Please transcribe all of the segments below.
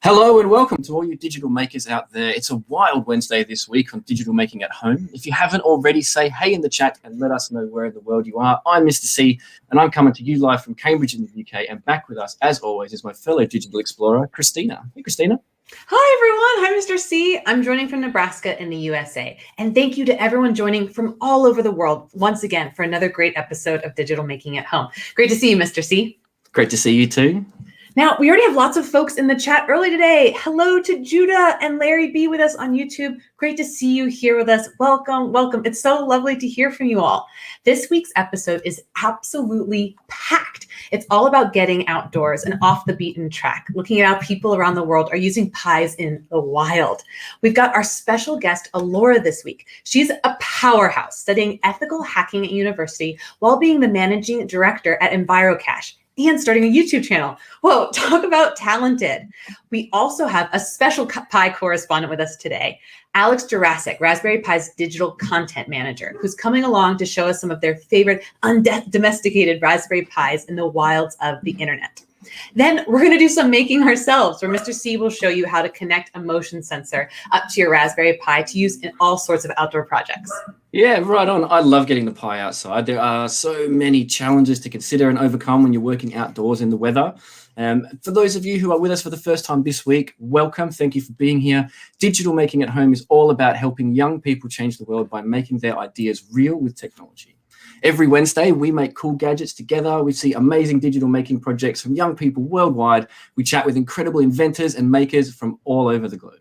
Hello and welcome to all you digital makers out there. It's a wild Wednesday this week on Digital Making at Home. If you haven't already, say hey in the chat and let us know where in the world you are. I'm Mr C and I'm coming to you live from Cambridge in the UK, and back with us as always is my fellow digital explorer, Christina. Hey, Christina. Hi, everyone. Hi, Mr. C. I'm joining from Nebraska in the USA. And thank you to everyone joining from all over the world once again for another great episode of Digital Making at Home. Great to see you, Mr. C. Great to see you too. Now, we already have lots of folks in the chat early today. Hello to Judah and Larry B with us on YouTube. Great to see you here with us. Welcome, welcome. It's so lovely to hear from you all. This week's episode is absolutely packed. It's all about getting outdoors and off the beaten track, looking at how people around the world are using pies in the wild. We've got our special guest, Ellora, this week. She's a powerhouse studying ethical hacking at university while being the managing director at Envirocache and starting a YouTube channel. Whoa, talk about talented. We also have a special Pi correspondent with us today, Alex Jurassic, Raspberry Pi's digital content manager, who's coming along to show us some of their favorite undomesticated Raspberry Pis in the wilds of the internet. Then we're going to do some making ourselves, where Mr. C will show you how to connect a motion sensor up to your Raspberry Pi to use in all sorts of outdoor projects. Yeah, right on. I love getting the Pi outside. There are so many challenges to consider and overcome when you're working outdoors in the weather. For those of you who are with us for the first time this week, welcome. Thank you for being here. Digital Making at Home is all about helping young people change the world by making their ideas real with technology. Every Wednesday, we make cool gadgets together. We see amazing digital making projects from young people worldwide. We chat with incredible inventors and makers from all over the globe.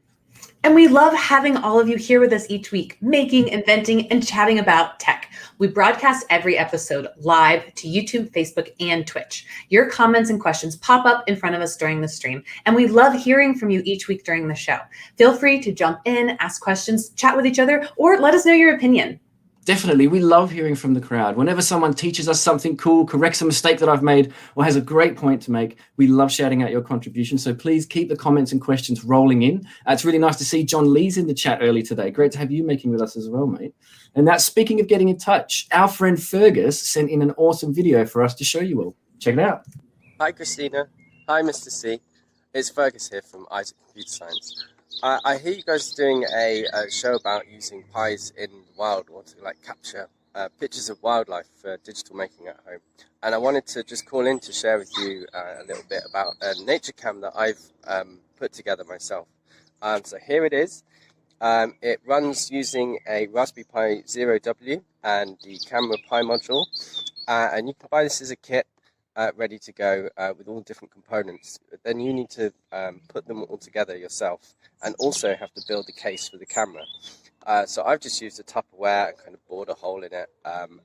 And we love having all of you here with us each week, making, inventing, and chatting about tech. We broadcast every episode live to YouTube, Facebook, and Twitch. Your comments and questions pop up in front of us during the stream, and we love hearing from you each week during the show. Feel free to jump in, ask questions, chat with each other, or let us know your opinion. Definitely. We love hearing from the crowd. Whenever someone teaches us something cool, corrects a mistake that I've made, or has a great point to make, we love shouting out your contribution. So please keep the comments and questions rolling in. It's really nice to see John Lee's in the chat early today. Great to have you making with us as well, mate. And that's speaking of getting in touch. Our friend Fergus sent in an awesome video for us to show you all. Check it out. Hi, Christina. Hi, Mr. C. It's Fergus here from Isaac Computer Science. I hear you guys are doing a show about using pies in the wild, or to capture pictures of wildlife for digital making at home. And I wanted to just call in to share with you a little bit about a nature cam that I've put together myself. So here it is. It runs using a Raspberry Pi 0W and the camera Pi module. And you can buy this as a kit. Ready to go with all different components. But then you need to put them all together yourself, and also have to build the case for the camera. So I've just used a Tupperware and kind of bored a hole in it,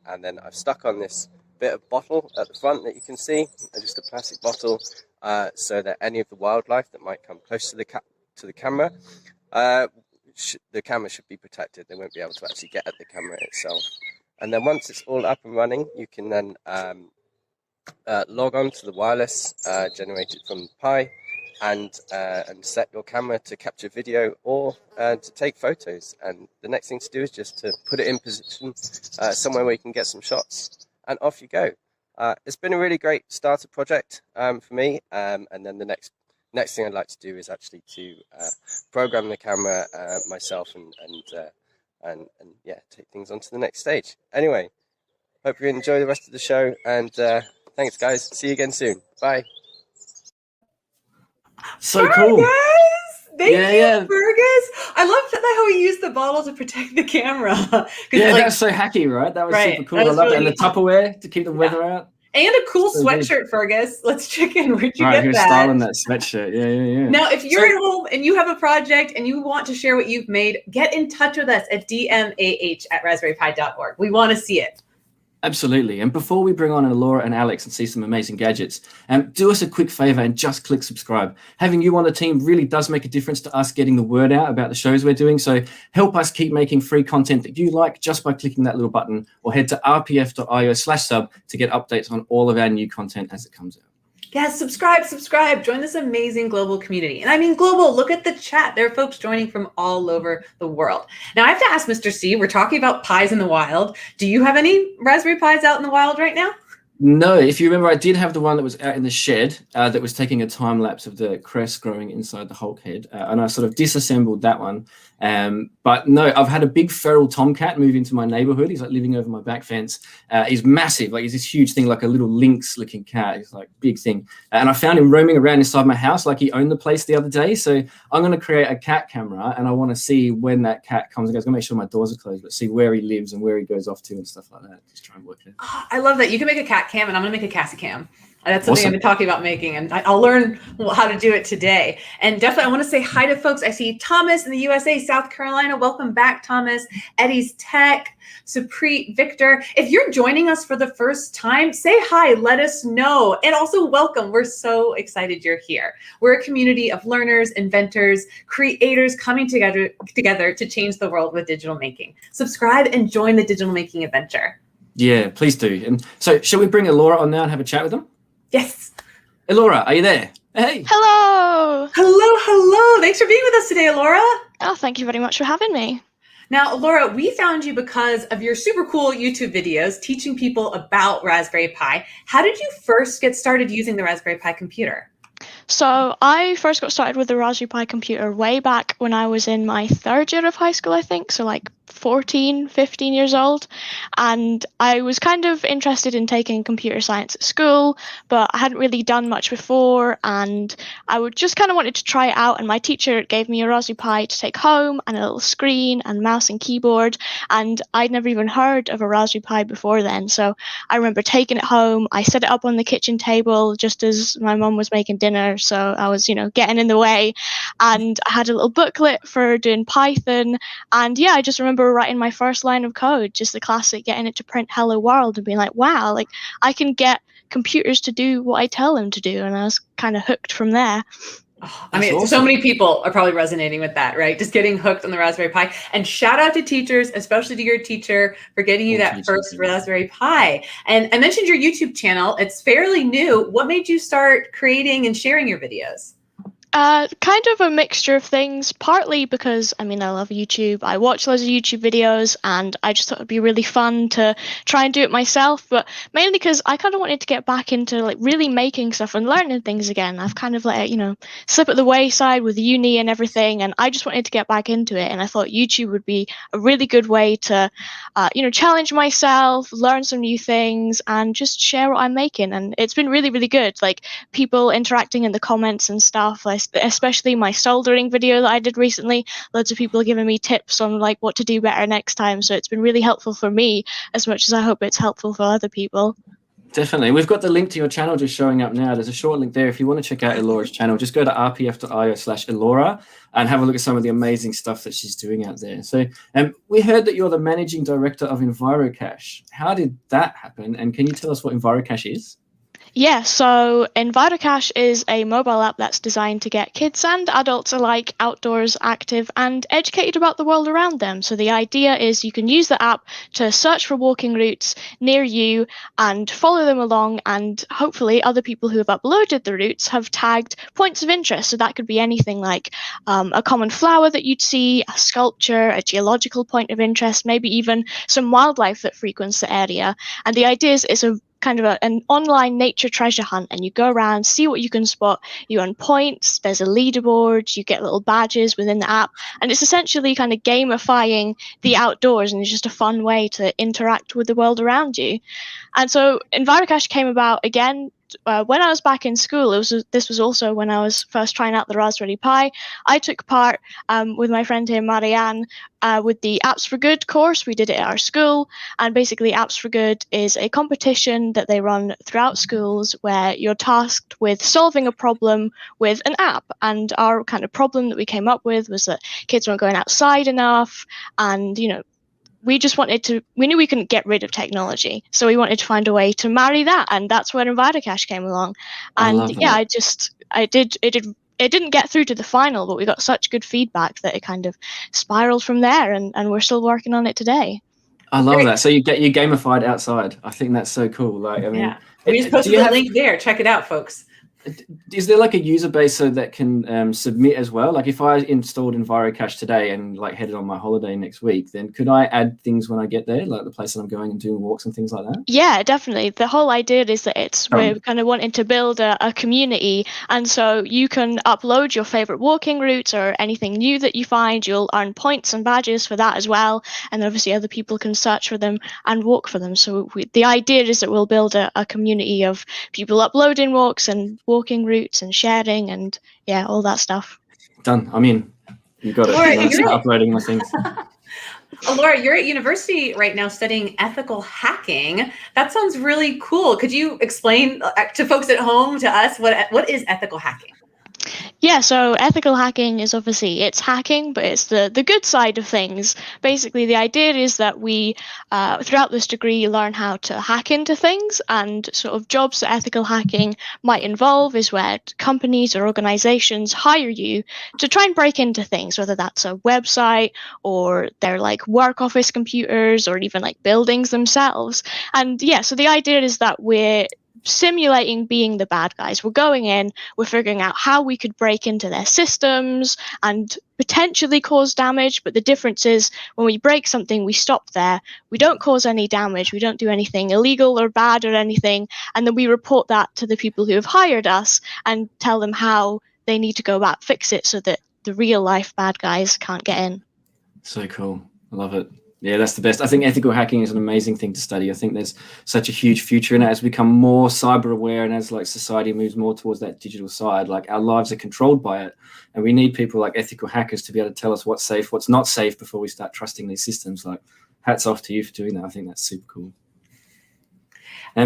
and then I've stuck on this bit of bottle at the front that you can see, just a plastic bottle, so that any of the wildlife that might come close to the camera, the camera should be protected. They won't be able to actually get at the camera itself. And then once it's all up and running, you can then log on to the wireless generated from the Pi, and set your camera to capture video or to take photos. And the next thing to do is just to put it in position somewhere where you can get some shots, and off you go. It's been a really great starter project for me, and then the next thing I'd like to do is actually to program the camera myself and yeah, take things on to the next stage. Anyway, hope you enjoy the rest of the show, and thanks, guys. See you again soon. Bye. So cool. Guys. Thank you, yeah. Fergus. I love how he used the bottle to protect the camera. Yeah, that was so hacky, right? That was super cool. I love really that. And the Tupperware to keep the weather out. And a cool sweatshirt, Fergus. Let's check in. Where'd you get who's that? styling that sweatshirt? Yeah. Now, if you're at home and you have a project and you want to share what you've made, get in touch with us at dmah@raspberrypi.org. We want to see it. Absolutely. And before we bring on Ellora and Alex and see some amazing gadgets, do us a quick favor and just click subscribe. Having you on the team really does make a difference to us getting the word out about the shows we're doing. So help us keep making free content that you like just by clicking that little button, or head to rpf.io/sub to get updates on all of our new content as it comes out. Yes, subscribe. Join this amazing global community. And I mean global, look at the chat. There are folks joining from all over the world. Now, I have to ask Mr. C, we're talking about pies in the wild. Do you have any Raspberry Pis out in the wild right now? No, if you remember, I did have the one that was out in the shed that was taking a time lapse of the crest growing inside the Hulk head, and I sort of disassembled that one. But no, I've had a big feral tomcat move into my neighborhood. He's like living over my back fence. He's massive, like he's this huge thing, like a little lynx-looking cat. He's like big thing, and I found him roaming around inside my house, like he owned the place the other day. So I'm going to create a cat camera, and I want to see when that cat comes and goes. I'm going to make sure my doors are closed, but see where he lives and where he goes off to and stuff like that. Just try and work it. Oh, I love that. You can make a cat cam, and I'm going to make a Cassie cam. And that's something Awesome. I've been talking about making, and I'll learn how to do it today. And definitely, I want to say hi to folks. I see Thomas in the USA, South Carolina. Welcome back, Thomas. Eddie's Tech, Supreet, Victor. If you're joining us for the first time, say hi. Let us know. And also welcome. We're so excited you're here. We're a community of learners, inventors, creators coming together to change the world with digital making. Subscribe and join the digital making adventure. Yeah, please do. And so, shall we bring Ellora on now and have a chat with them? Yes. Ellora, are you there? Hey. Hello. Hello. Thanks for being with us today, Ellora. Oh, thank you very much for having me. Now, Ellora, we found you because of your super cool YouTube videos teaching people about Raspberry Pi. How did you first get started using the Raspberry Pi computer? So I first got started with the Raspberry Pi computer way back when I was in my third year of high school, I think. So like 14, 15 years old. And I was kind of interested in taking computer science at school, but I hadn't really done much before. And I would just kind of wanted to try it out. And my teacher gave me a Raspberry Pi to take home and a little screen and mouse and keyboard. And I'd never even heard of a Raspberry Pi before then. So I remember taking it home. I set it up on the kitchen table just as my mum was making dinner. So I was, getting in the way. And I had a little booklet for doing Python. And yeah, I just remember writing my first line of code, just the classic getting it to print hello world and being like, wow, like I can get computers to do what I tell them to do. And I was kind of hooked from there. Oh, I mean, awesome. So many people are probably resonating with that, right? Just getting hooked on the Raspberry Pi. And shout out to teachers, especially to your teacher for getting you that first Raspberry Pi. And I mentioned your YouTube channel. It's fairly new. What made you start creating and sharing your videos? Kind of a mixture of things, partly because, I love YouTube. I watch loads of YouTube videos and I just thought it'd be really fun to try and do it myself, but mainly because I kind of wanted to get back into like really making stuff and learning things again. I've kind of let it, slip at the wayside with uni and everything, and I just wanted to get back into it. And I thought YouTube would be a really good way to, challenge myself, learn some new things, and just share what I'm making. And it's been really, really good. Like people interacting in the comments and stuff, especially my soldering video that I did recently. Loads of people are giving me tips on like what to do better next time. So it's been really helpful for me as much as I hope it's helpful for other people. Definitely. We've got the link to your channel just showing up now. There's a short link there. If you want to check out Ellora's channel, just go to rpf.io/Ellora and have a look at some of the amazing stuff that she's doing out there. So we heard that you're the managing director of Envirocache. How did that happen? And can you tell us what Envirocache is? Yeah, so Envirocache is a mobile app that's designed to get kids and adults alike outdoors, active, and educated about the world around them. So the idea is you can use the app to search for walking routes near you and follow them along, and hopefully other people who have uploaded the routes have tagged points of interest. So that could be anything like a common flower that you'd see, a sculpture, a geological point of interest, maybe even some wildlife that frequents the area. And the idea is it's a kind of an online nature treasure hunt, and you go around, see what you can spot, you earn points, there's a leaderboard, you get little badges within the app, and it's essentially kind of gamifying the outdoors, and it's just a fun way to interact with the world around you. And so Envirocache came about again when I was back in school. This was also when I was first trying out the Raspberry Pi. I took part with my friend here, Marianne, with the Apps for Good course. We did it at our school, and basically Apps for Good is a competition that they run throughout schools where you're tasked with solving a problem with an app. And our kind of problem that we came up with was that kids weren't going outside enough, and we knew we couldn't get rid of technology, so we wanted to find a way to marry that, and that's where Envirocache came along. And yeah, it didn't get through to the final, but we got such good feedback that it kind of spiraled from there, and we're still working on it today. I love that. So you gamified outside. I think that's so cool. Like, yeah. We just posted the link there. Check it out, folks. Is there like a user base so that can submit as well? Like if I installed Envirocache today and like headed on my holiday next week, then could I add things when I get there, like the place that I'm going and doing walks and things like that? Yeah, definitely. The whole idea is that we're kind of wanting to build a community, and so you can upload your favorite walking routes or anything new that you find. You'll earn points and badges for that as well, and obviously other people can search for them and walk for them. So the idea is that we'll build a community of people uploading walks and walking routes and sharing and yeah, all that stuff. Done. I'm in. You got it. Ellora, I'm gonna start uploading my things. Ellora, you're at university right now studying ethical hacking. That sounds really cool. Could you explain to folks at home, to us, what is ethical hacking? Yeah, so ethical hacking is obviously, it's hacking, but it's the good side of things. Basically, the idea is that we, throughout this degree, learn how to hack into things, and sort of jobs that ethical hacking might involve is where companies or organizations hire you to try and break into things, whether that's a website or their like work office computers or even like buildings themselves. And yeah, so the idea is that we're simulating being the bad guys. We're going in, we're figuring out how we could break into their systems and potentially cause damage, but the difference is when we break something, we stop there. We don't cause any damage, we don't do anything illegal or bad or anything, and then we report that to the people who have hired us and tell them how they need to go about fix it so that the real life bad guys can't get in. So cool. I love it. Yeah, that's the best. I think ethical hacking is an amazing thing to study. I think there's such a huge future in it as we become more cyber aware and as like society moves more towards that digital side, like our lives are controlled by it. And we need people like ethical hackers to be able to tell us what's safe, what's not safe before we start trusting these systems. Like hats off to you for doing that. I think that's super cool. I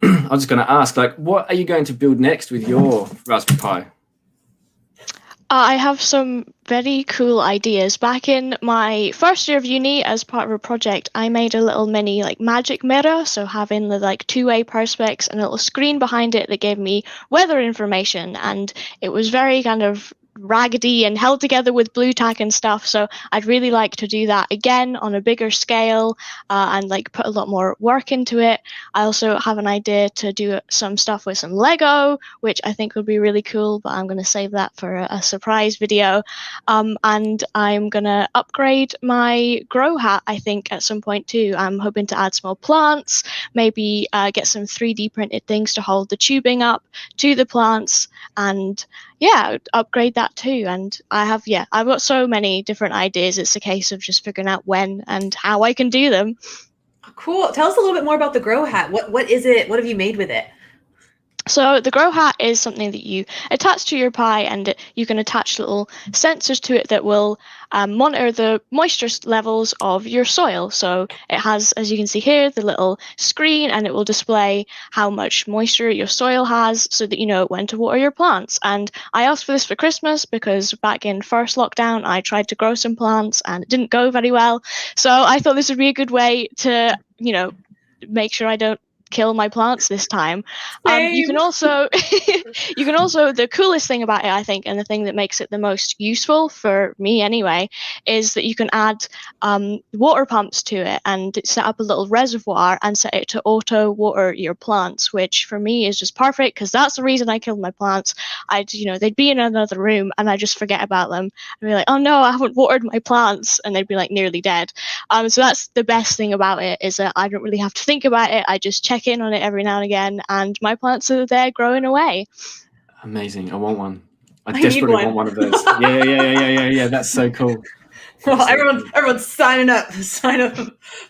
was just going to ask, like, what are you going to build next with your Raspberry Pi? I have some very cool ideas. Back in my first year of uni, as part of a project, I made a little mini like magic mirror. So having the like two-way perspex and a little screen behind it that gave me weather information, and it was very kind of raggedy and held together with blue tack and stuff. So I'd really like to do that again on a bigger scale and like put a lot more work into it. I also have an idea to do some stuff with some Lego, which I think would be really cool, but I'm going to save that for a surprise video. And I'm going to upgrade my grow hat, I think, at some point too. I'm hoping to add small plants, maybe get some 3D printed things to hold the tubing up to the plants, and yeah, upgrade that too. And I've got so many different ideas. It's a case of just figuring out when and how I can do them. Cool. Tell us a little bit more about the grow hat. What is it? What have you made with it? So the grow hat is something that you attach to your Pi, and you can attach little sensors to it that will monitor the moisture levels of your soil. So it has, as you can see here, the little screen, and it will display how much moisture your soil has so that you know when to water your plants. And I asked for this for Christmas because back in first lockdown, I tried to grow some plants and it didn't go very well. So I thought this would be a good way to, make sure I don't kill my plants this time. You can also the coolest thing about it, I think, and the thing that makes it the most useful for me anyway, is that you can add water pumps to it and set up a little reservoir and set it to auto water your plants, which for me is just perfect because that's the reason I killed my plants. They'd be in another room and I just forget about them. I'd be like, oh no, I haven't watered my plants, and they'd be like nearly dead. So that's the best thing about it, is that I don't really have to think about it. I just check in on it every now and again, and my plants are there growing away. Amazing. I want one. I desperately want one of those. Yeah. That's so cool. Well, everyone's signing up. Sign up.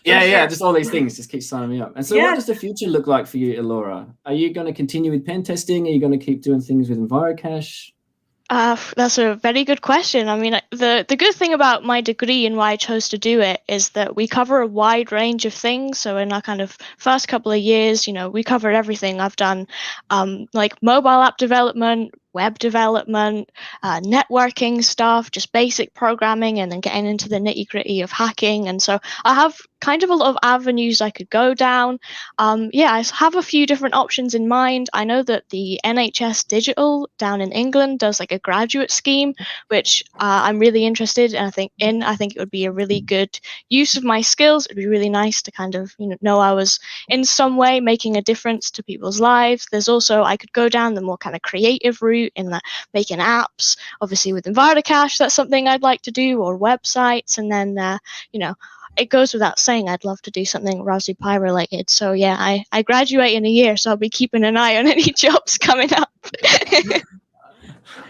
Yeah. Just all these things. Just keep signing me up. And so what does the future look like for you, Ellora? Are you going to continue with pen testing? Are you going to keep doing things with Envirocache? That's a very good question. I mean, the good thing about my degree and why I chose to do it is that we cover a wide range of things. So in our kind of first couple of years, we covered everything. I've done like mobile app development, web development, networking stuff, just basic programming, and then getting into the nitty-gritty of hacking. And so I have kind of a lot of avenues I could go down. I have a few different options in mind. I know that the NHS Digital down in England does like a graduate scheme, which I'm really interested in. I think it would be a really good use of my skills. It'd be really nice to kind of know I was in some way making a difference to people's lives. There's also, I could go down the more kind of creative route in that making apps. Obviously with Envirocache, that's something I'd like to do, or websites. And then it goes without saying I'd love to do something Raspberry Pi related. So yeah, I graduate in a year, so I'll be keeping an eye on any jobs coming up.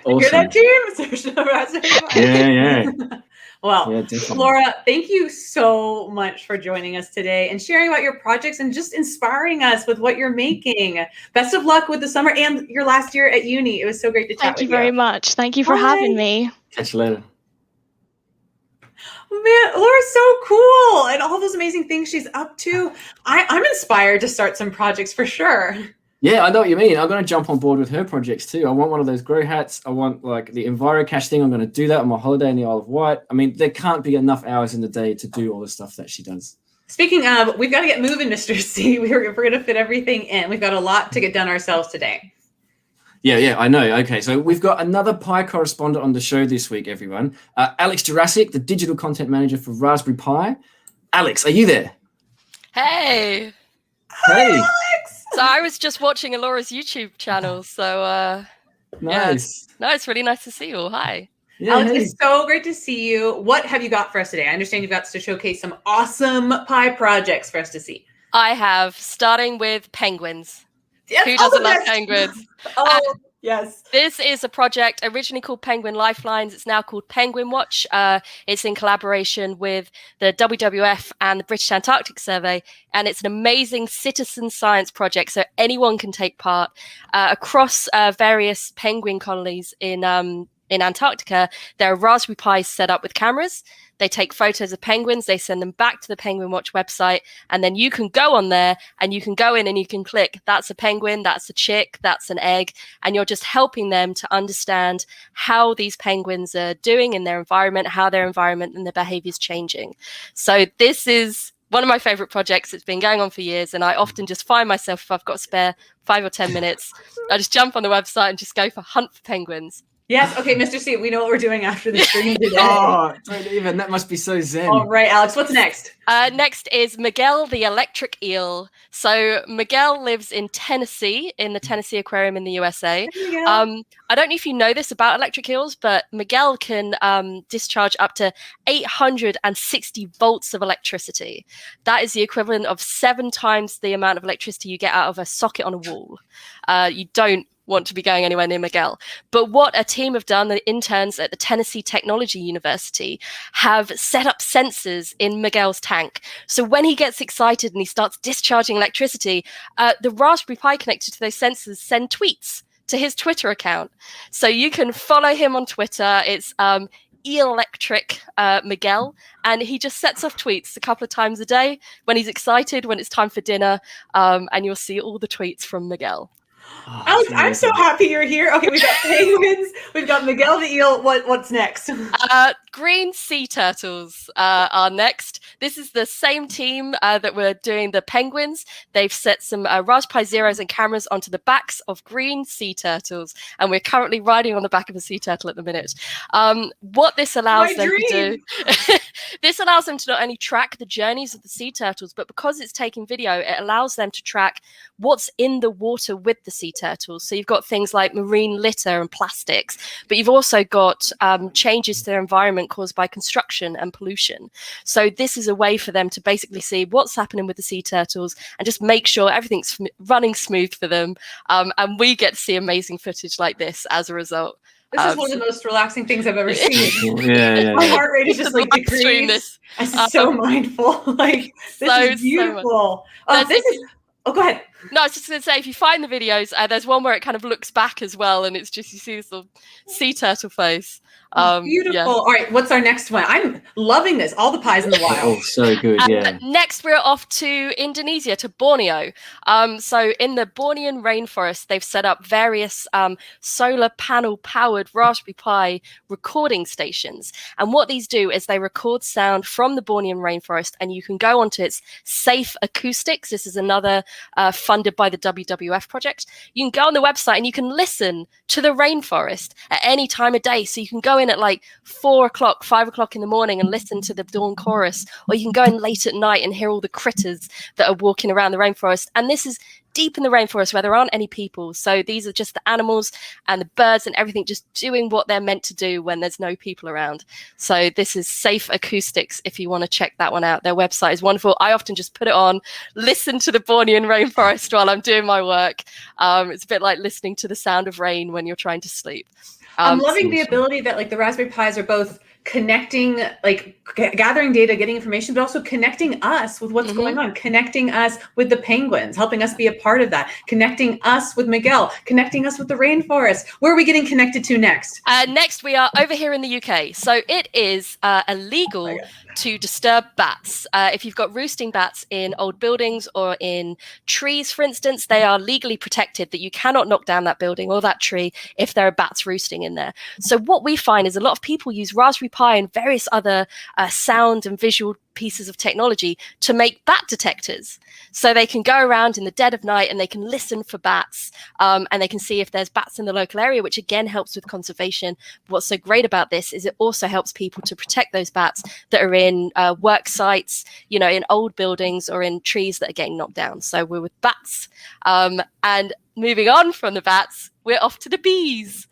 Awesome. Hear that, team? Search the Raspberry Pi. Yeah. Well, Yeah, definitely. Laura, thank you so much for joining us today and sharing about your projects and just inspiring us with what you're making. Best of luck with the summer and your last year at uni. It was so great to chat with you. Thank you very much. Thank you for having me. Catch you later. Man, Laura's so cool, and all those amazing things she's up to. I'm inspired to start some projects for sure. Yeah, I know what you mean. I'm going to jump on board with her projects too. I want one of those grow hats. I want like the Envirocache thing. I'm going to do that on my holiday in the Isle of Wight. I mean, there can't be enough hours in the day to do all the stuff that she does. Speaking of, we've got to get moving, Mr. C. We're going to fit everything in. We've got a lot to get done ourselves today. Yeah, I know. Okay, so we've got another Pi correspondent on the show this week, everyone. Alex Jurassic, the digital content manager for Raspberry Pi. Alex, are you there? Hey. Hey. Alex! So I was just watching Ellora's YouTube channel. So Nice. no, it's really nice to see you all. Hi. Yeah, Alex, hey. it's so great to see you. What have you got for us today? I understand you've got to showcase some awesome Pi projects for us to see. I have, starting with penguins. Yes, Who all doesn't the love best. penguins? Oh, yes. This is a project originally called Penguin Lifelines. It's now called Penguin Watch. It's in collaboration with the WWF and the British Antarctic Survey, and it's an amazing citizen science project, so anyone can take part across various penguin colonies in Antarctica. There are Raspberry Pis set up with cameras. They take photos of penguins, they send them back to the Penguin Watch website, and then you can go on there and you can go in and you can click, that's a penguin, that's a chick, that's an egg, and you're just helping them to understand how these penguins are doing in their environment, how their environment and their behavior is changing. So this is one of my favorite projects. It's been going on for years, and I often just find myself, if I've got a spare 5 or 10 minutes, I just jump on the website and just go for hunt for penguins. Yes. Okay, Mr. C, we know what we're doing after the stream today. Oh, don't even. That must be so zen. All right, Alex, what's next? Next is Miguel the Electric Eel. So Miguel lives in Tennessee, in the Tennessee Aquarium in the USA. I don't know if you know this about electric eels, but Miguel can discharge up to 860 volts of electricity. That is the equivalent of 7 times the amount of electricity you get out of a socket on a wall. You don't want to be going anywhere near Miguel. But what a team have done, the interns at the Tennessee Technology University have set up sensors in Miguel's tank. So when he gets excited and he starts discharging electricity, the Raspberry Pi connected to those sensors send tweets to his Twitter account. So you can follow him on Twitter. It's Electric Miguel, and he just sets off tweets a couple of times a day when he's excited, when it's time for dinner, and you'll see all the tweets from Miguel. Oh, Alex, I'm so happy you're here. Okay, we've got penguins, we've got Miguel the Eel. What's next? Green sea turtles are next. This is the same team that were doing the penguins. They've set some Raspberry Pi Zeros and cameras onto the backs of green sea turtles, and we're currently riding on the back of a sea turtle at the minute. What this allows them to do, this allows them to not only track the journeys of the sea turtles, but because it's taking video, it allows them to track what's in the water with the sea turtles. So you've got things like marine litter and plastics, but you've also got changes to their environment caused by construction and pollution. So this is a way for them to basically see what's happening with the sea turtles and just make sure everything's running smooth for them. And we get to see amazing footage like this as a result. This is one of the most relaxing things I've ever seen. Yeah. My heart rate is just like decreased. I'm so mindful. Like, this is beautiful. This is. Oh, go ahead. No, I was just going to say, if you find the videos, there's one where it kind of looks back as well, and it's just, you see this little sea turtle face. Beautiful. Yeah. All right, what's our next one? I'm loving this. All the pies in the wild. Oh, so good. Yeah. Next, we're off to Indonesia, to Borneo. So in the Bornean rainforest, they've set up various solar panel-powered Raspberry Pi recording stations. And what these do is they record sound from the Bornean rainforest, and you can go onto its Safe Acoustics. This is another funded by the WWF project. You can go on the website and you can listen to the rainforest at any time of day. So you can go in at like 4 o'clock, 5 o'clock in the morning and listen to the dawn chorus, or you can go in late at night and hear all the critters that are walking around the rainforest. And this is deep in the rainforest where there aren't any people. So these are just the animals and the birds and everything just doing what they're meant to do when there's no people around. So this is Safe Acoustics if you want to check that one out. Their website is wonderful. I often just put it on, listen to the Bornean rainforest while I'm doing my work. It's a bit like listening to the sound of rain when you're trying to sleep. I'm loving the ability that like the Raspberry Pis are both connecting, like gathering data, getting information, but also connecting us with what's going on, connecting us with the penguins, helping us be a part of that, connecting us with Miguel, connecting us with the rainforest. Where are we getting connected to next? Next, we are over here in the UK. So it is illegal to disturb bats. If you've got roosting bats in old buildings or in trees, for instance, they are legally protected that you cannot knock down that building or that tree if there are bats roosting in there. So what we find is a lot of people use Raspberry Pi and various other sound and visual pieces of technology to make bat detectors. So they can go around in the dead of night and they can listen for bats, and they can see if there's bats in the local area, which again helps with conservation. What's so great about this is it also helps people to protect those bats that are in work sites, you know, in old buildings or in trees that are getting knocked down. So we're with bats. And moving on from the bats, we're off to the bees.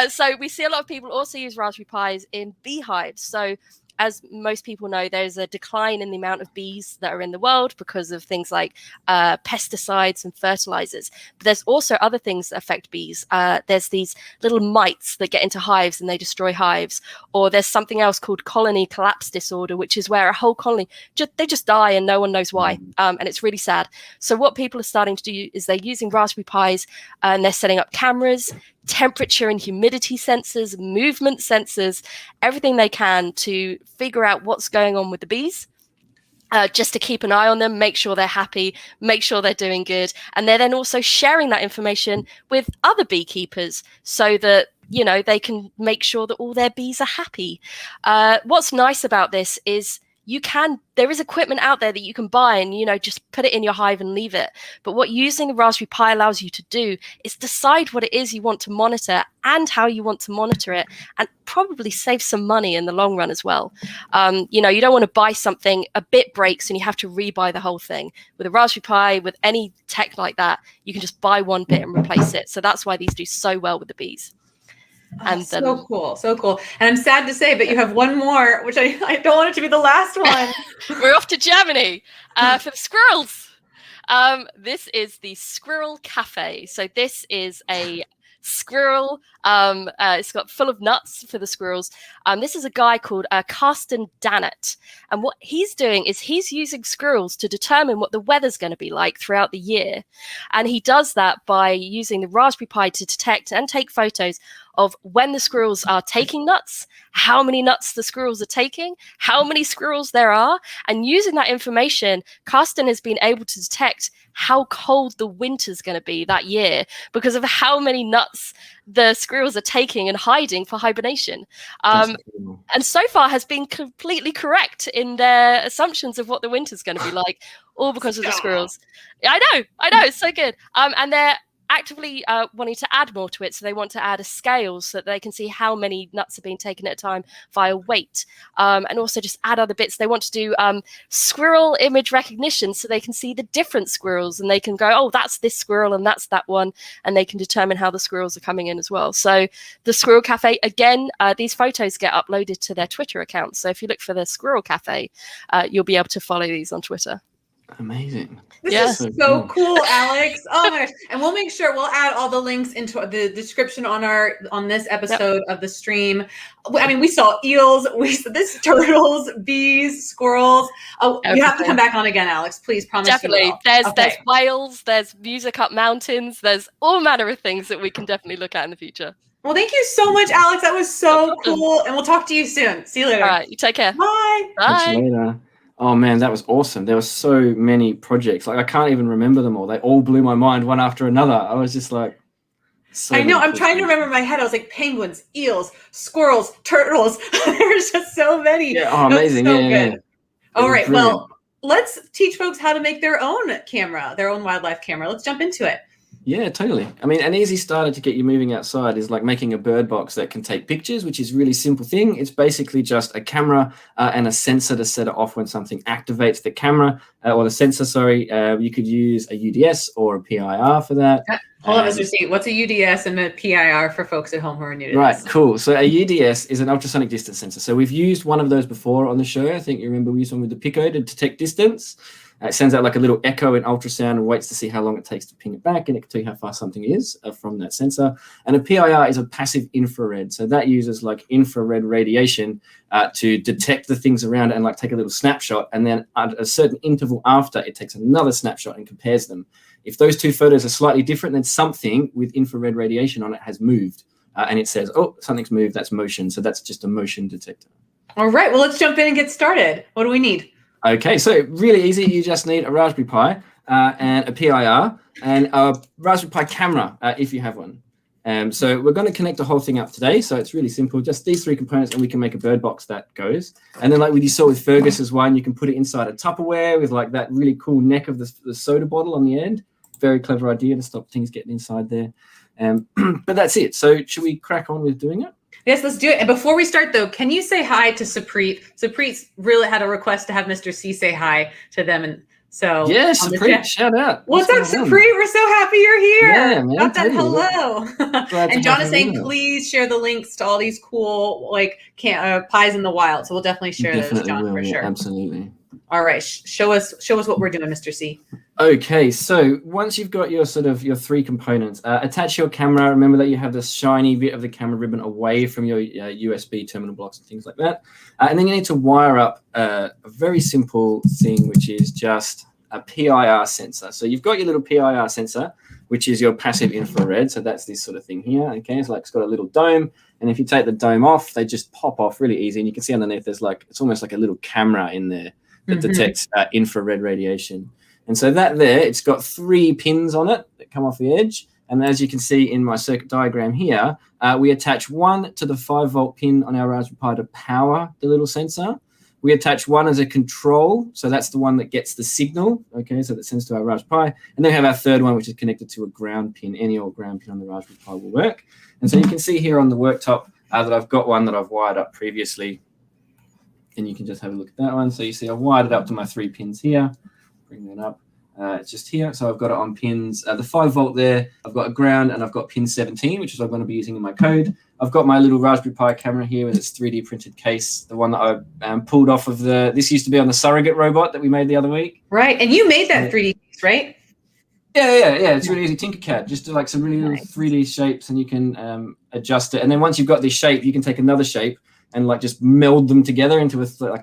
So we see a lot of people also use Raspberry Pis in beehives. So as most people know, there's a decline in the amount of bees that are in the world because of things like pesticides and fertilizers. But there's also other things that affect bees. There's these little mites that get into hives and they destroy hives. Or there's something else called colony collapse disorder, which is where a whole colony, they just die and no one knows why. And it's really sad. So what people are starting to do is they're using Raspberry Pis and they're setting up cameras, temperature and humidity sensors, movement sensors, everything they can to figure out what's going on with the bees, just to keep an eye on them, make sure they're happy, make sure they're doing good. And they're then also sharing that information with other beekeepers so that, you know, they can make sure that all their bees are happy. What's nice about this is there is equipment out there that you can buy and, you know, just put it in your hive and leave it. But what using the Raspberry Pi allows you to do is decide what it is you want to monitor and how you want to monitor it, and probably save some money in the long run as well. You know, you don't want to buy something, a bit breaks and you have to rebuy the whole thing. With a Raspberry Pi, with any tech like that, you can just buy one bit and replace it. So that's why these do so well with the bees. And so cool. And I'm sad to say, but you have one more, which I don't want it to be the last one. We're off to Germany for the squirrels. This is the Squirrel Cafe. So this is a squirrel. It's got full of nuts for the squirrels. This is a guy called Carsten Dannett. And what he's doing is he's using squirrels to determine what the weather's going to be like throughout the year. And he does that by using the Raspberry Pi to detect and take photos of when the squirrels are taking nuts, how many nuts the squirrels are taking, how many squirrels there are. And using that information, Carsten has been able to detect how cold the winter's going to be that year because of how many nuts the squirrels are taking and hiding for hibernation. And so far has been completely correct in their assumptions of what the winter's going to be like, all because of the squirrels. I know, it's so good. And they're actively wanting to add more to it. So they want to add a scale so that they can see how many nuts are being taken at a time via weight, and also just add other bits. They want to do squirrel image recognition so they can see the different squirrels and they can go, oh, that's this squirrel and that's that one, and they can determine how the squirrels are coming in as well. So the Squirrel Cafe, again, these photos get uploaded to their Twitter account. So if you look for the Squirrel Cafe, you'll be able to follow these on Twitter. Amazing. This Yeah. is so cool, Alex. Oh my gosh. And we'll make sure we'll add all the links into the description on this episode of the stream. I mean, we saw eels, we saw turtles, bees, squirrels. Oh, you have to come back on again, Alex. Please promise. Definitely. You will. There's whales, there's music up mountains, there's all manner of things that we can definitely look at in the future. Well, thank you so much, Alex. That was so cool. And we'll talk to you soon. See you later. All right. You take care. Bye. Catch you later. Oh man, that was awesome. There were so many projects. Like I can't even remember them all. They all blew my mind one after another. I was just like, I know. I'm trying to remember in my head. I was like penguins, eels, squirrels, turtles. There's just so many. Yeah. Oh, amazing. So yeah. good. All right. Well, let's teach folks how to make their own camera, their own wildlife camera. Let's jump into it. Yeah, totally. I mean, an easy starter to get you moving outside is like making a bird box that can take pictures, which is a really simple thing. It's basically just a camera and a sensor to set it off when something activates the camera or the sensor, sorry. You could use a UDS or a PIR for that. Hold on, Mr. C. What's a UDS and a PIR for folks at home who are new to this? Right, cool. So a UDS is an ultrasonic distance sensor. So we've used one of those before on the show. I think you remember we used one with the Pico to detect distance. It sends out like a little echo in ultrasound and waits to see how long it takes to ping it back, and it can tell you how far something is from that sensor. And a PIR is a passive infrared. So that uses like infrared radiation to detect the things around it and like take a little snapshot. And then at a certain interval after, it takes another snapshot and compares them. If those two photos are slightly different, then something with infrared radiation on it has moved. And it says, oh, something's moved, that's motion. So that's just a motion detector. All right, well, let's jump in and get started. What do we need? Okay, so really easy. You just need a Raspberry Pi and a PIR and a Raspberry Pi camera if you have one. So we're going to connect the whole thing up today. So it's really simple, just these three components, and we can make a bird box that goes. And then like you saw with Fergus's one, you can put it inside a Tupperware with like that really cool neck of the soda bottle on the end. Very clever idea to stop things getting inside there. But that's it. So should we crack on with doing it? Yes, let's do it. And before we start, though, can you say hi to Supreet? Supreet really had a request to have Mr. C say hi to them. And so yeah, Supreet, shout out. What's up, Supreet? We're so happy you're here. Yeah, man. Got that hello. And John is saying, please share the links to all these cool like pies in the wild. So we'll definitely share those, John, for sure. Absolutely. All right, show us what we're doing, Mr. C. Okay, so once you've got your your three components, attach your camera. Remember that you have this shiny bit of the camera ribbon away from your USB terminal blocks and things like that. And then you need to wire up a very simple thing, which is just a PIR sensor. So you've got your little PIR sensor, which is your passive infrared. So that's this sort of thing here. Okay, it's like it's got a little dome. And if you take the dome off, they just pop off really easy. And you can see underneath there's like, it's almost like a little camera in there that detects infrared radiation. And so that there, it's got 3 pins on it that come off the edge. And as you can see in my circuit diagram here, we attach one to the 5-volt pin on our Raspberry Pi to power the little sensor. We attach one as a control. So that's the one that gets the signal. Okay, so that sends to our Raspberry Pi. And then we have our third one, which is connected to a ground pin. Any old ground pin on the Raspberry Pi will work. And so you can see here on the worktop that I've got one that I've wired up previously. And you can just have a look at that one. So you see I've wired it up to my 3 pins here. Bring that up. It's just here. So I've got it on pins. The 5-volt there, I've got a ground, and I've got pin 17, which is what I'm going to be using in my code. I've got my little Raspberry Pi camera here with its 3D printed case, the one that I pulled off of this used to be on the surrogate robot that we made the other week. Right. And you made that 3D piece, right? Yeah. It's really easy. Tinkercad, just do like some really little 3D shapes, and you can adjust it. And then once you've got this shape, you can take another shape and like just meld them together into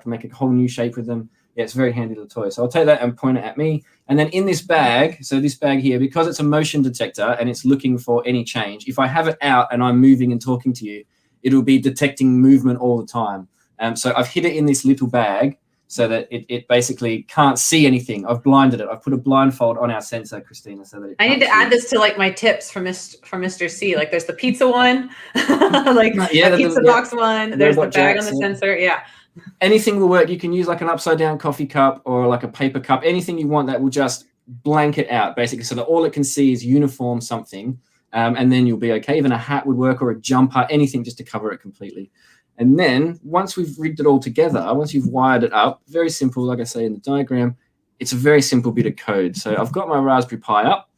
make a whole new shape with them. Yeah, it's a very handy little toy. So I'll take that and point it at me. And then in this bag, so this bag here, because it's a motion detector and it's looking for any change, if I have it out and I'm moving and talking to you, it'll be detecting movement all the time. So I've hid it in this little bag so that it basically can't see anything. I've blinded it. I've put a blindfold on our sensor, Christina, so that I need to add this to like my tips from Mr. C. Like there's the pizza one, like the pizza box one. There's the bag on the sensor. Yeah. Anything will work. You can use like an upside down coffee cup or like a paper cup, anything you want that will just blank it out basically, so that all it can see is uniform something, and then you'll be okay. Even a hat would work, or a jumper, anything just to cover it completely. And then once we've rigged it all together, once you've wired it up, very simple, like I say in the diagram, it's a very simple bit of code. So I've got my Raspberry Pi up,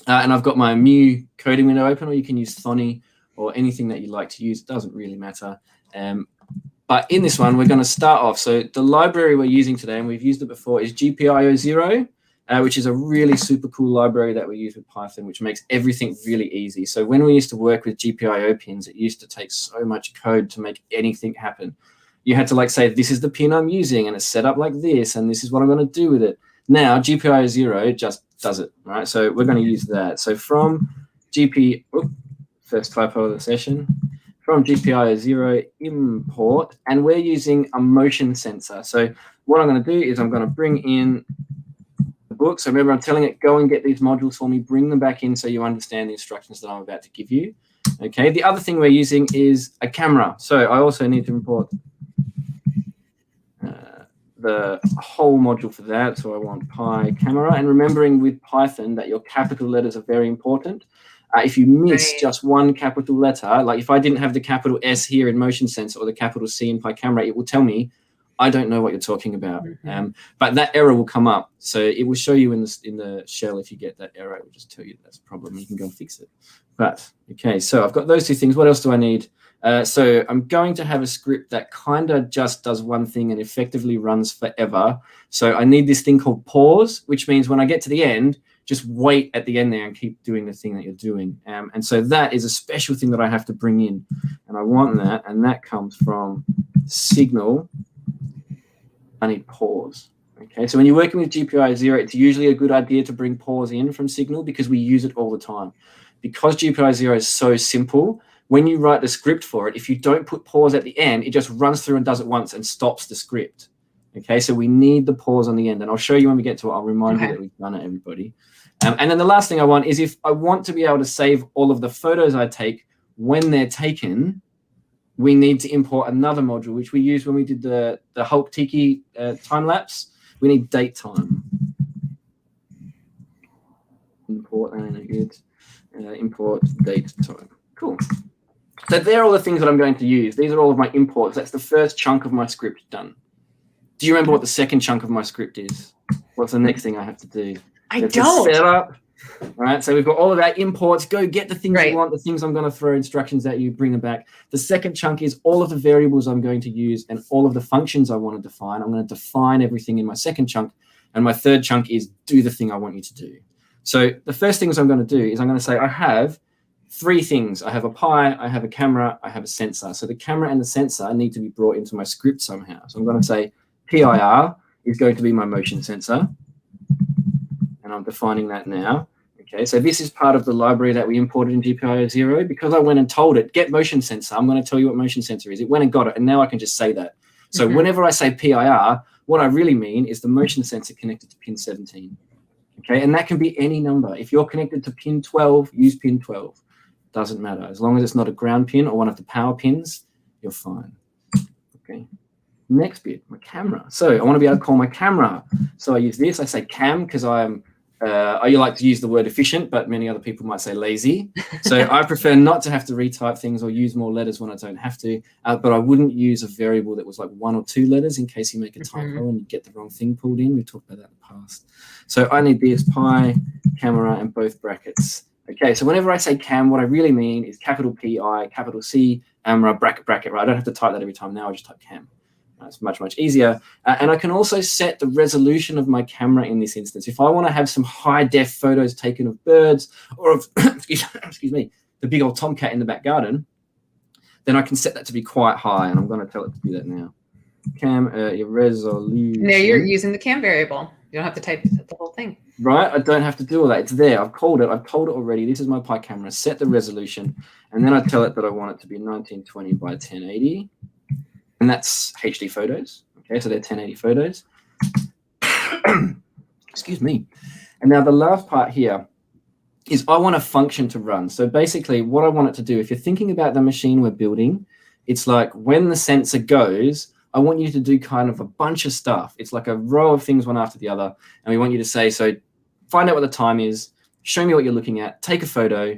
and I've got my Mu coding window open, or you can use Thonny or anything that you like to use. It doesn't really matter. But in this one, we're going to start off. So the library we're using today, and we've used it before, is GPIO0, which is a really super cool library that we use with Python, which makes everything really easy. So when we used to work with GPIO pins, it used to take so much code to make anything happen. You had to like say, this is the pin I'm using, and it's set up like this, and this is what I'm going to do with it. Now, GPIO0 just does it, right? So we're going to use that. So from first typo of the session, from GPIO0 import, and we're using a motion sensor. So what I'm going to do is I'm going to bring in the book. So remember, I'm telling it, go and get these modules for me, bring them back in so you understand the instructions that I'm about to give you. Okay, the other thing we're using is a camera. So I also need to import the whole module for that. So I want Pi camera, and remembering with Python that your capital letters are very important. If you miss just one capital letter, like if I didn't have the capital S here in motion sensor or the capital C in Pi camera, it will tell me, I don't know what you're talking about. But that error will come up. So it will show you in the shell. If you get that error, it will just tell you that's a problem. You can go and fix it. But okay, so I've got those two things. What else do I need? So I'm going to have a script that kind of just does one thing and effectively runs forever. So I need this thing called pause, which means when I get to the end, just wait at the end there and keep doing the thing that you're doing. And so that is a special thing that I have to bring in. And I want that, and that comes from signal. I need pause. Okay, so when you're working with GPIO0, it's usually a good idea to bring pause in from signal because we use it all the time. Because GPIO0 is so simple, when you write the script for it, if you don't put pause at the end, it just runs through and does it once and stops the script. Okay, so we need the pause on the end, and I'll show you when we get to it. I'll remind you that we've done it, everybody. And then the last thing I want is if I want to be able to save all of the photos I take when they're taken, we need to import another module, which we used when we did the Hulk Tiki time lapse. We need date time. Import import date time. Cool. So they're all the things that I'm going to use. These are all of my imports. That's the first chunk of my script done. Do you remember what the second chunk of my script is? What's the next thing I have to do? I don't. Set up. All right, so we've got all of our imports. Go get the things you want, the things I'm going to throw instructions at you, bring them back. The second chunk is all of the variables I'm going to use and all of the functions I want to define. I'm going to define everything in my second chunk. And my third chunk is do the thing I want you to do. So the first things I'm going to do is I'm going to say I have three things. I have a Pi, I have a camera, I have a sensor. So the camera and the sensor need to be brought into my script somehow. So I'm going to say PIR is going to be my motion sensor. And I'm defining that now. Okay, so this is part of the library that we imported in GPIO0 because I went and told it, get motion sensor. I'm going to tell you what motion sensor is. It went and got it, and now I can just say that. So whenever I say PIR, what I really mean is the motion sensor connected to pin 17. Okay, and that can be any number. If you're connected to pin 12, use pin 12. Doesn't matter. As long as it's not a ground pin or one of the power pins, you're fine. Okay. Next bit, my camera. So I want to be able to call my camera. So I use this. I say cam because I like to use the word efficient, but many other people might say lazy. So I prefer not to have to retype things or use more letters when I don't have to. But I wouldn't use a variable that was like 1 or 2 letters in case you make a typo and you get the wrong thing pulled in. We talked about that in the past. So I need this Pi, camera, and both brackets. Okay, so whenever I say cam, what I really mean is capital P-I, capital C, camera, bracket, right? I don't have to type that every time now. I just type cam. It's much, much easier. And I can also set the resolution of my camera in this instance. If I want to have some high-def photos taken of birds or of, excuse me, the big old tomcat in the back garden, then I can set that to be quite high, and I'm going to tell it to do that now. Cam, your resolution. Now you're using the cam variable. You don't have to type the whole thing. Right, I don't have to do all that. It's there. I've called it. I've told it already. This is my Pi camera. Set the resolution, and then I tell it that I want it to be 1920 by 1080. And that's HD photos. Okay, so they're 1080 photos. Excuse me. And now the last part here is I want a function to run. So basically what I want it to do, if you're thinking about the machine we're building, it's like when the sensor goes, I want you to do kind of a bunch of stuff. It's like a row of things one after the other. And we want you to say, so find out what the time is, show me what you're looking at, take a photo,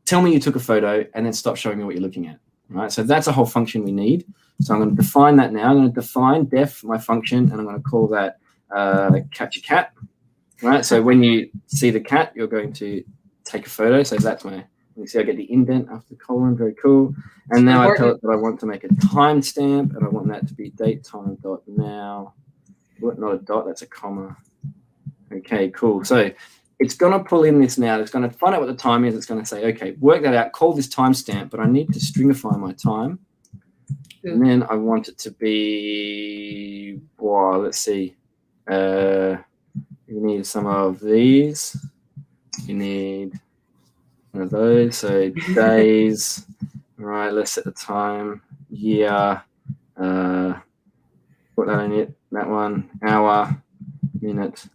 tell me you took a photo, and then stop showing me what you're looking at. Right? So that's a whole function we need. So I'm going to define that now. I'm going to define def, my function, and I'm going to call that catch a cat. Right? So when you see the cat, you're going to take a photo. So that's my You see I get the indent after the colon, very cool. And now I tell it that I want to make a timestamp, and I want that to be date time dot now. What, not a dot, that's a comma. Okay, cool. So it's going to pull in this now. It's going to find out what the time is. It's going to say, okay, work that out, call this timestamp, but I need to stringify my time. And then I want it to be, well, let's see. You need some of these. You need one of those. So days. Right, let's set the time. Year. Put that in it. That one. Hour. Minute.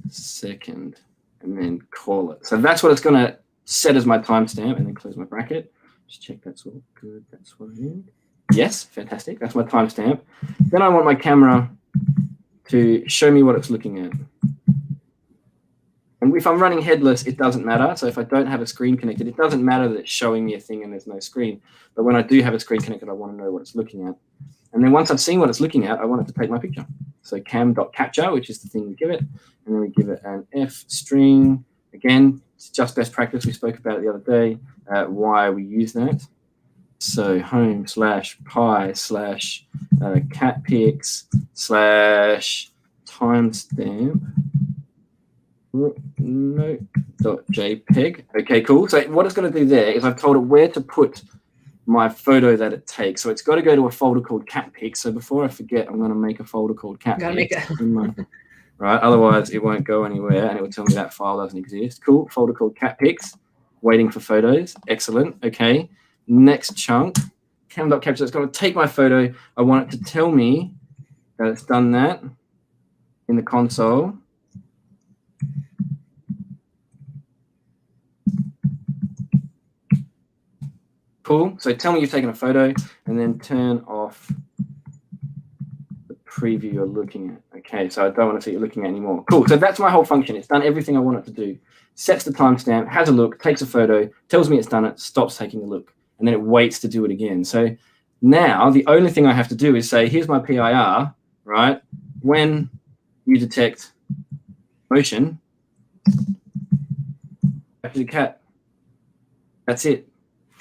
Second. And then call it. So that's what it's going to set as my timestamp, and then close my bracket. Just check that's all good. That's what I need. Yes, fantastic. That's my timestamp. Then I want my camera to show me what it's looking at. And if I'm running headless, it doesn't matter. So if I don't have a screen connected, it doesn't matter that it's showing me a thing and there's no screen. But when I do have a screen connected, I want to know what it's looking at. And then once I've seen what it's looking at, I want it to take my picture. So cam.capture, which is the thing we give it. And then we give it an F string. Again, it's just best practice. We spoke about it the other day, why we use that. So home / pi / cat pics / timestamp .jpeg. Okay, cool. So what it's going to do there is I've told it where to put my photo that it takes. So it's got to go to a folder called cat pics. So before I forget, I'm going to make a folder called cat pics. Right, otherwise it won't go anywhere and it will tell me that file doesn't exist. Cool, folder called cat pics, waiting for photos. Excellent. Okay. Next chunk, cam.capture. It's going to take my photo. I want it to tell me that it's done that in the console. Cool. So tell me you've taken a photo, and then turn off the preview you're looking at. Okay, so I don't want to see what you're looking at anymore. Cool. So that's my whole function. It's done everything I want it to do. Sets the timestamp, has a look, takes a photo, tells me it's done it, stops taking a look, and then it waits to do it again. So now the only thing I have to do is say, here's my PIR, right? When you detect motion, capture the cat. That's it.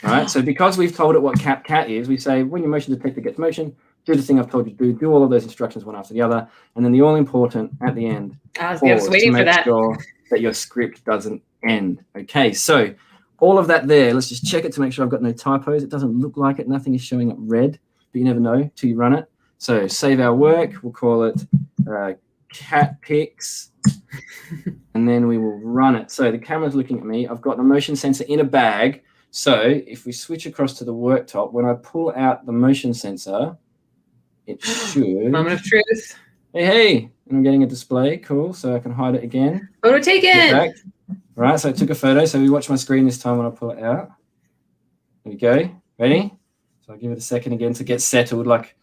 Right? So because we've told it what cat is, we say when your motion detector gets motion, do the thing I've told you to do all of those instructions one after the other, and then the all important at the end. I was waiting for that. Sure that your script doesn't end. Okay, so all of that there, let's just check it to make sure I've got no typos. It doesn't look like it. Nothing is showing up red, but you never know till you run it. So save our work. We'll call it cat pics, and then we will run it. So the camera's looking at me. I've got the motion sensor in a bag. So if we switch across to the worktop, when I pull out the motion sensor, it should. Moment of truth. Hey, and I'm getting a display. Cool. So I can hide it again. Photo taken. Right. So I took a photo. So we watch my screen this time when I pull it out. There we go. Ready? So I'll give it a second again to get settled. Like.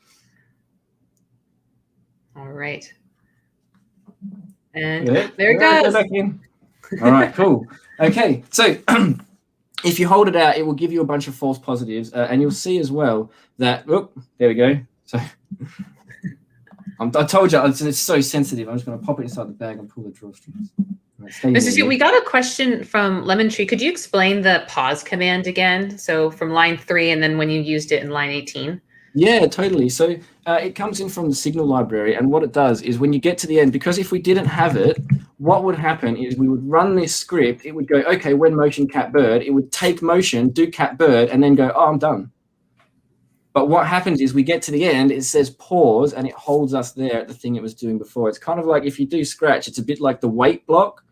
All right. And there it goes. Go back in. All right. Cool. Okay. So. If you hold it out, it will give you a bunch of false positives, and you'll see as well that, oh, there we go. So I told you, it's so sensitive. I'm just going to pop it inside the bag and pull the drawstrings. Right, we got a question from Lemon Tree. Could you explain the pause command again? So from line 3 and then when you used it in line 18. Yeah, totally. So it comes in from the signal library, and what it does is when you get to the end, because if we didn't have it, what would happen is we would run this script. It would go, okay, when motion cat bird, it would take motion, do cat bird, and then go, oh, I'm done. But what happens is we get to the end, it says pause, and it holds us there at the thing it was doing before. It's kind of like if you do Scratch, it's a bit like the wait block.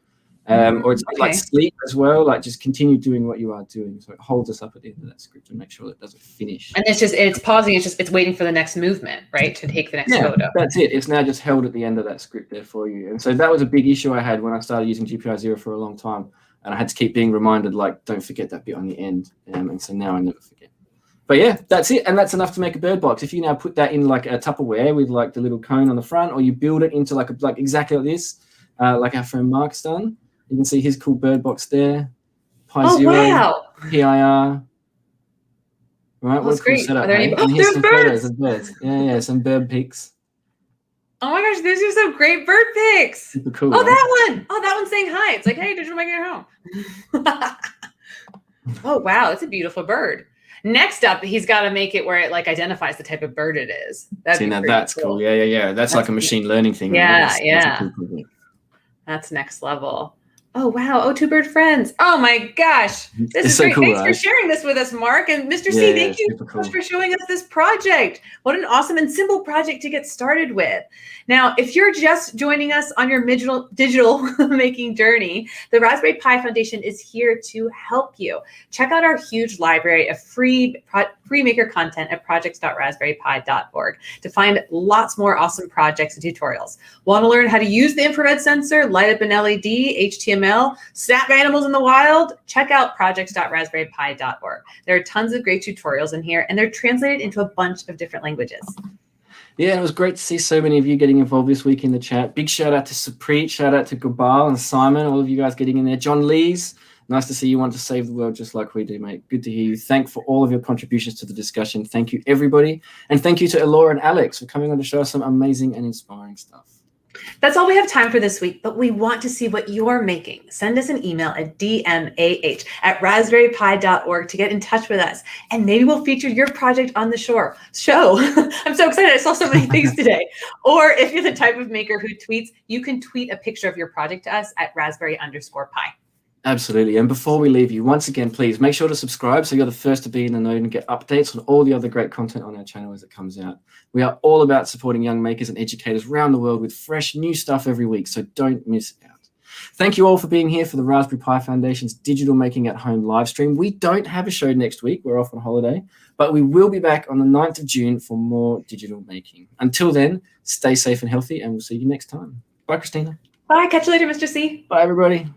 Or it's like sleep as well, like just continue doing what you are doing. So it holds us up at the end of that script and make sure that it doesn't finish. And it's pausing, it's waiting for the next movement, right? To take the next photo. That's it. It's now just held at the end of that script there for you. And so that was a big issue I had when I started using GPI 0 for a long time. And I had to keep being reminded, like, don't forget that bit on the end. And so now I never forget. But yeah, that's it. And that's enough to make a bird box. If you now put that in like a Tupperware with like the little cone on the front, or you build it into like exactly like this, like our friend Mark's done. You can see his cool bird box there. Pi 0, wow. PIR. Right, that's great. Setup, are there any? and here's some photos of birds. Yeah, some bird pics. Oh my gosh, these are some great bird pics. Super cool. Oh, right? That one. Oh, that one's saying hi. It's like, hey, did you make it home? Oh, wow. That's a beautiful bird. Next up, he's got to make it where it like identifies the type of bird it is. See, now that's cool. Yeah. That's like a machine learning thing. Yeah, That's yeah. a cool project. That's next level. Oh, wow. Oh, two bird friends. Oh, my gosh. This is so great. cool, Thanks right? for sharing this with us, Mark. And Mr. C, thank you so much for showing us this project. What an awesome and simple project to get started with. Now, if you're just joining us on your digital making journey, the Raspberry Pi Foundation is here to help you. Check out our huge library of free maker content at projects.raspberrypi.org to find lots more awesome projects and tutorials. Want to learn how to use the infrared sensor, light up an LED, HTML, snap animals in the wild? Check out projects.raspberrypi.org. There are tons of great tutorials in here, and they're translated into a bunch of different languages. Yeah, it was great to see so many of you getting involved this week in the chat. Big shout out to Supreet, shout out to Gabal and Simon, all of you guys getting in there. John Lees, nice to see you want to save the world just like we do, mate. Good to hear you. Thanks for all of your contributions to the discussion. Thank you, everybody. And thank you to Ellora and Alex for coming on to show us some amazing and inspiring stuff. That's all we have time for this week, but we want to see what you're making. Send us an email at dmah@raspberrypi.org to get in touch with us, and maybe we'll feature your project on the show. I'm so excited. I saw so many things today. Or if you're the type of maker who tweets, you can tweet a picture of your project to us at raspberry_pi. Absolutely. And before we leave you, once again, please make sure to subscribe so you're the first to be in the know and get updates on all the other great content on our channel as it comes out. We are all about supporting young makers and educators around the world with fresh new stuff every week, so don't miss out. Thank you all for being here for the Raspberry Pi Foundation's Digital Making at Home live stream. We don't have a show next week. We're off on holiday, but we will be back on the 9th of June for more digital making. Until then, stay safe and healthy, and we'll see you next time. Bye, Christina. Bye. Catch you later, Mr. C. Bye, everybody.